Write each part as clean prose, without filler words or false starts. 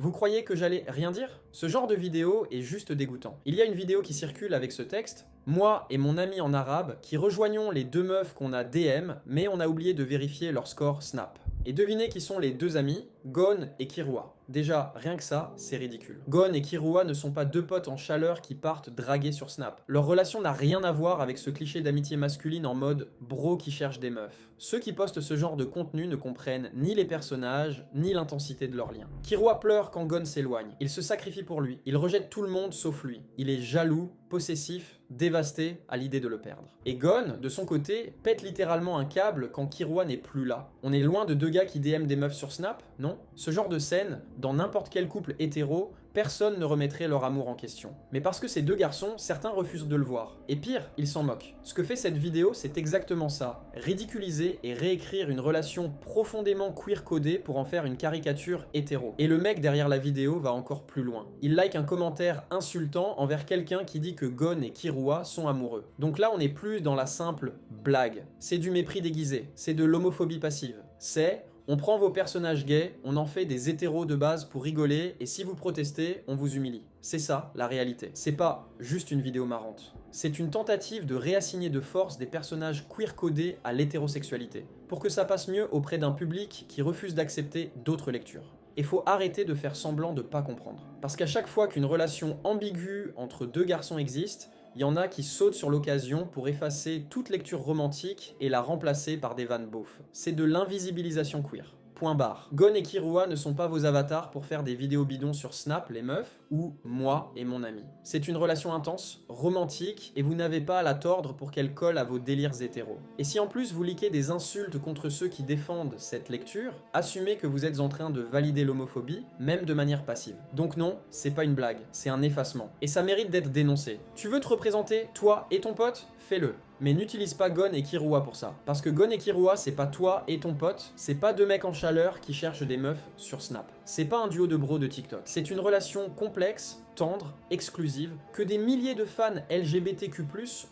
Vous croyez que j'allais rien dire? Ce genre de vidéo est juste dégoûtant. Il y a une vidéo qui circule avec ce texte. Moi et mon ami en arabe qui rejoignons les deux meufs qu'on a DM, mais on a oublié de vérifier leur score Snap. Et devinez qui sont les deux amis, Gon et Kirua. Déjà, rien que ça, c'est ridicule. Gon et Kirua ne sont pas deux potes en chaleur qui partent draguer sur Snap. Leur relation n'a rien à voir avec ce cliché d'amitié masculine en mode bro qui cherche des meufs. Ceux qui postent ce genre de contenu ne comprennent ni les personnages, ni l'intensité de leur lien. Kirua pleure quand Gon s'éloigne. Il se sacrifie pour lui. Il rejette tout le monde sauf lui. Il est jaloux, possessif, dévasté à l'idée de le perdre. Et Gon, de son côté, pète littéralement un câble quand Kirua n'est plus là. On est loin de deux gars qui DM des meufs sur Snap, non? Ce genre de scène, dans n'importe quel couple hétéro, personne ne remettrait leur amour en question. Mais parce que ces deux garçons, certains refusent de le voir. Et pire, ils s'en moquent. Ce que fait cette vidéo, c'est exactement ça. Ridiculiser et réécrire une relation profondément queer-codée pour en faire une caricature hétéro. Et le mec derrière la vidéo va encore plus loin. Il like un commentaire insultant envers quelqu'un qui dit que Gon et Kirua sont amoureux. Donc là, on n'est plus dans la simple blague. C'est du mépris déguisé. C'est de l'homophobie passive. C'est... on prend vos personnages gays, on en fait des hétéros de base pour rigoler, et si vous protestez, on vous humilie. C'est ça, la réalité. C'est pas juste une vidéo marrante. C'est une tentative de réassigner de force des personnages queer-codés à l'hétérosexualité, pour que ça passe mieux auprès d'un public qui refuse d'accepter d'autres lectures. Et faut arrêter de faire semblant de pas comprendre. Parce qu'à chaque fois qu'une relation ambiguë entre deux garçons existe, il y en a qui sautent sur l'occasion pour effacer toute lecture romantique et la remplacer par des vannes beaufs. C'est de l'invisibilisation queer. Point barre. Gon et Kirua ne sont pas vos avatars pour faire des vidéos bidons sur Snap, les meufs, ou moi et mon ami. C'est une relation intense, romantique, et vous n'avez pas à la tordre pour qu'elle colle à vos délires hétéros. Et si en plus vous liquez des insultes contre ceux qui défendent cette lecture, assumez que vous êtes en train de valider l'homophobie, même de manière passive. Donc non, c'est pas une blague, c'est un effacement. Et ça mérite d'être dénoncé. Tu veux te représenter, toi et ton pote? Fais-le. Mais n'utilise pas Gon et Kirua pour ça. Parce que Gon et Kirua, c'est pas toi et ton pote, c'est pas deux mecs en chaleur qui cherchent des meufs sur Snap. C'est pas un duo de bros de TikTok. C'est une relation complexe, tendre, exclusive, que des milliers de fans LGBTQ+,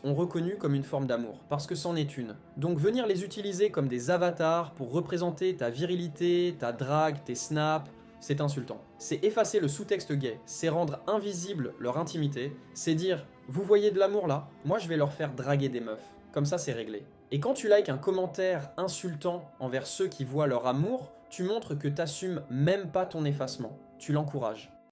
ont reconnu comme une forme d'amour. Parce que c'en est une. Donc venir les utiliser comme des avatars pour représenter ta virilité, ta drague, tes snaps, c'est insultant. C'est effacer le sous-texte gay, c'est rendre invisible leur intimité, c'est dire « vous voyez de l'amour là? Moi je vais leur faire draguer des meufs. » Comme ça c'est réglé. Et quand tu likes un commentaire insultant envers ceux qui voient leur amour, tu montres que t'assumes même pas ton effacement. Tu l'encourages.